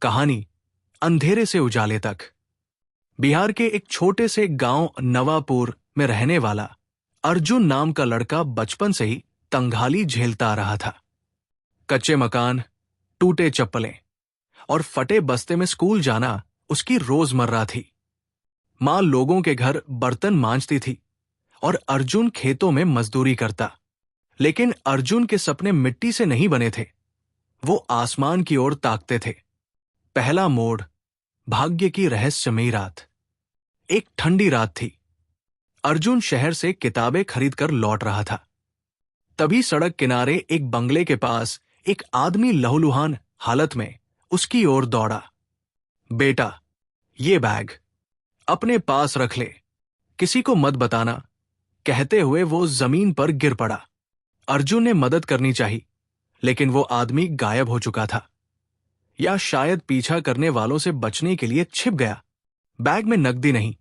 कहानी अंधेरे से उजाले तक। बिहार के एक छोटे से गांव नवापुर में रहने वाला अर्जुन नाम का लड़का बचपन से ही तंगहाली झेलता आ रहा था। कच्चे मकान, टूटे चप्पलें और फटे बस्ते में स्कूल जाना उसकी रोजमर्रा थी। मां लोगों के घर बर्तन मांजती थी और अर्जुन खेतों में मजदूरी करता। लेकिन अर्जुन के सपने मिट्टी से नहीं बने थे, वो आसमान की ओर ताकते थे। पहला मोड़, भाग्य की रहस्यमयी रात। एक ठंडी रात थी। अर्जुन शहर से किताबें खरीद कर लौट रहा था। तभी सड़क किनारे एक बंगले के पास एक आदमी लहूलुहान हालत में उसकी ओर दौड़ा। बेटा, ये बैग अपने पास रख ले, किसी को मत बताना, कहते हुए वो जमीन पर गिर पड़ा। अर्जुन ने मदद करनी चाहिए, लेकिन वो आदमी गायब हो चुका था, या शायद पीछा करने वालों से बचने के लिए छिप गया। बैग में नकदी नहीं,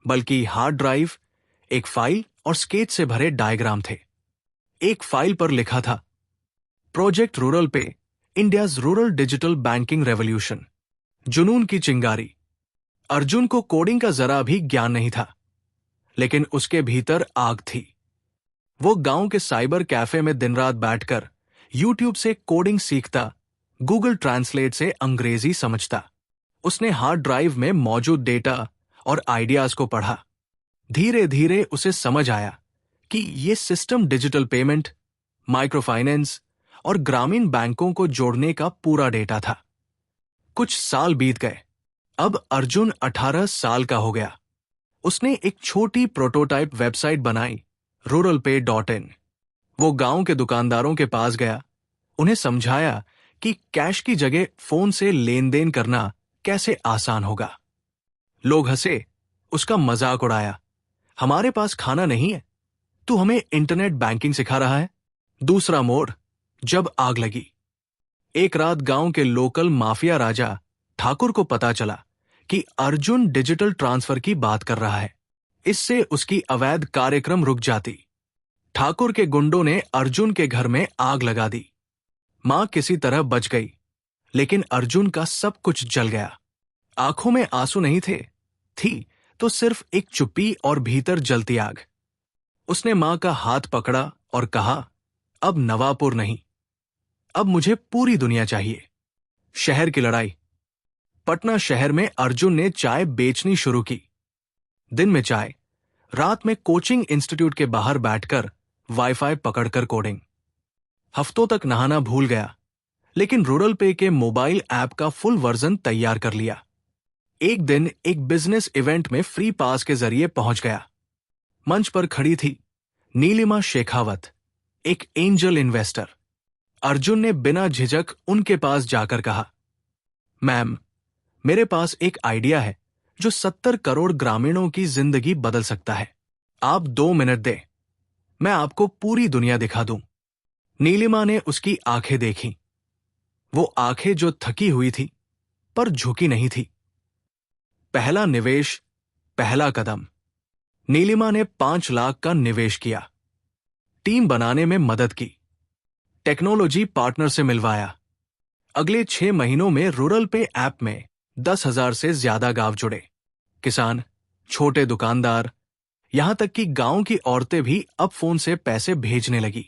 बल्कि हार्ड ड्राइव, एक फाइल और स्केच से भरे डायग्राम थे। एक फाइल पर लिखा था, प्रोजेक्ट रूरल पे, India's rural digital banking revolution. जुनून की चिंगारी। अर्जुन को कोडिंग का जरा भी ज्ञान नहीं था, लेकिन उसके भीतर आग थी। वो गांव के साइबर कैफे में दिन रात बैठकर यूट्यूब से कोडिंग सीखता, गूगल ट्रांसलेट से अंग्रेजी समझता। उसने हार्ड ड्राइव में मौजूद डेटा और आइडियाज को पढ़ा। धीरे धीरे उसे समझ आया कि ये system digital payment, micro finance और ग्रामीण बैंकों को जोड़ने का पूरा डेटा था। कुछ साल बीत गए। अब अर्जुन 18 साल का हो गया। उसने एक छोटी प्रोटोटाइप वेबसाइट बनाई, ruralpay.in। वो गांव के दुकानदारों के पास गया, उन्हें समझाया कि कैश की जगह फोन से लेन देन करना कैसे आसान होगा। लोग हंसे, उसका मजाक उड़ाया। हमारे पास खाना नहीं है, तू हमें इंटरनेट बैंकिंग सिखा रहा है। दूसरा मोड़, जब आग लगी। एक रात गांव के लोकल माफिया राजा ठाकुर को पता चला कि अर्जुन डिजिटल ट्रांसफर की बात कर रहा है। इससे उसकी अवैध कार्यक्रम रुक जाती। ठाकुर के गुंडों ने अर्जुन के घर में आग लगा दी। मां किसी तरह बच गई, लेकिन अर्जुन का सब कुछ जल गया। आंखों में आंसू नहीं थे, थी तो सिर्फ एक चुप्पी और भीतर जलती आग। उसने मां का हाथ पकड़ा और कहा, अब नवापुर नहीं, अब मुझे पूरी दुनिया चाहिए। शहर की लड़ाई। पटना शहर में अर्जुन ने चाय बेचनी शुरू की। दिन में चाय, रात में कोचिंग इंस्टीट्यूट के बाहर बैठकर वाईफाई पकड़कर कोडिंग। हफ्तों तक नहाना भूल गया, लेकिन रूरल पे के मोबाइल ऐप का फुल वर्जन तैयार कर लिया। एक दिन एक बिजनेस इवेंट में फ्री पास के जरिए पहुंच गया। मंच पर खड़ी थी नीलिमा शेखावत, एक एंजल इन्वेस्टर। अर्जुन ने बिना झिझक उनके पास जाकर कहा, मैम, मेरे पास एक आइडिया है जो 70 करोड़ ग्रामीणों की जिंदगी बदल सकता है। आप 2 मिनट दें, मैं आपको पूरी दुनिया दिखा दूं। नीलिमा ने उसकी आंखें देखीं। वो आंखें जो थकी हुई थी, पर झुकी नहीं थी। पहला निवेश, पहला कदम। नीलिमा ने 5 लाख का निवेश किया। टीम बनाने में मदद की, टेक्नोलॉजी पार्टनर से मिलवाया। अगले 6 महीनों में रूरल पे ऐप में 10,000 से ज्यादा गांव जुड़े। किसान, छोटे दुकानदार, यहां तक कि गांव की औरतें भी अब फोन से पैसे भेजने लगी।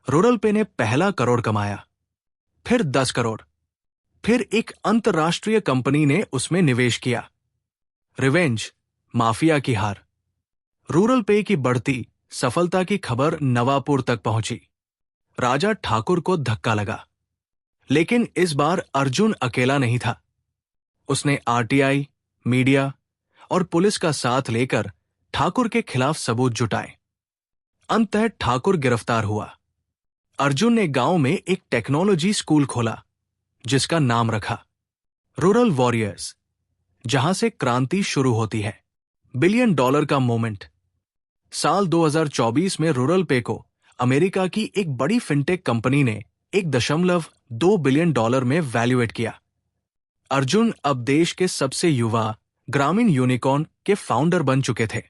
रूरल पे ने पहला करोड़ कमाया, फिर 10 करोड़, फिर एक अंतर्राष्ट्रीय कंपनी ने उसमें निवेश किया। रिवेंज, माफिया की हार। रूरल पे की बढ़ती सफलता की खबर नवापुर तक पहुंची। राजा ठाकुर को धक्का लगा, लेकिन इस बार अर्जुन अकेला नहीं था। उसने आरटीआई, मीडिया और पुलिस का साथ लेकर ठाकुर के खिलाफ सबूत जुटाए। अंततः ठाकुर गिरफ्तार हुआ। अर्जुन ने गांव में एक टेक्नोलॉजी स्कूल खोला, जिसका नाम रखा रूरल वॉरियर्स, जहां से क्रांति शुरू होती है। $1 बिलियन का मोमेंट। साल 2024 में रूरल पे को अमेरिका की एक बड़ी फिनटेक कंपनी ने $1.2 बिलियन में वैल्यूएट किया। अर्जुन अब देश के सबसे युवा ग्रामीण यूनिकॉर्न के फाउंडर बन चुके थे,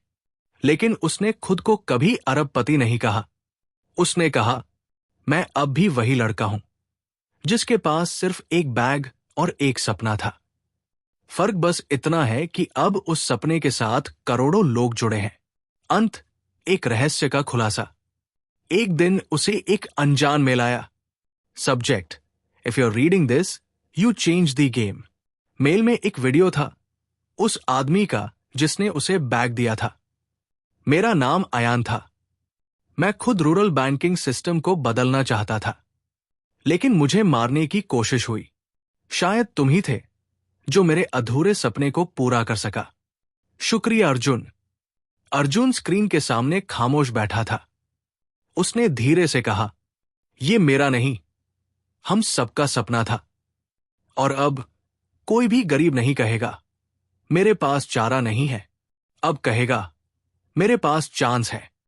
लेकिन उसने खुद को कभी अरबपति नहीं कहा। उसने कहा, मैं अब भी वही लड़का हूं, जिसके पास सिर्फ एक बैग और एक सपना था। फर्क बस इतना है कि अब उस सपने के साथ करोड़ों लोग जुड़े हैं। अंत, एक रहस्य का खुलासा। एक दिन उसे एक अनजान मेल आया। Subject: if you are reading this, you change the game. Mail में एक वीडियो था, उस आदमी का जिसने उसे बैग दिया था। मेरा नाम अयान था। मैं खुद रूरल बैंकिंग सिस्टम को बदलना चाहता था, लेकिन मुझे मारने की कोशिश हुई। शायद तुम ही थे जो मेरे अधूरे सपने को पूरा कर सका। शुक्रिया अर्जुन। अर्जुन स्क्रीन के सामने खामोश बैठा था। उसने धीरे से कहा, यह मेरा नहीं, हम सबका सपना था। और अब कोई भी गरीब नहीं कहेगा, मेरे पास चारा नहीं है। अब कहेगा, मेरे पास चांस है।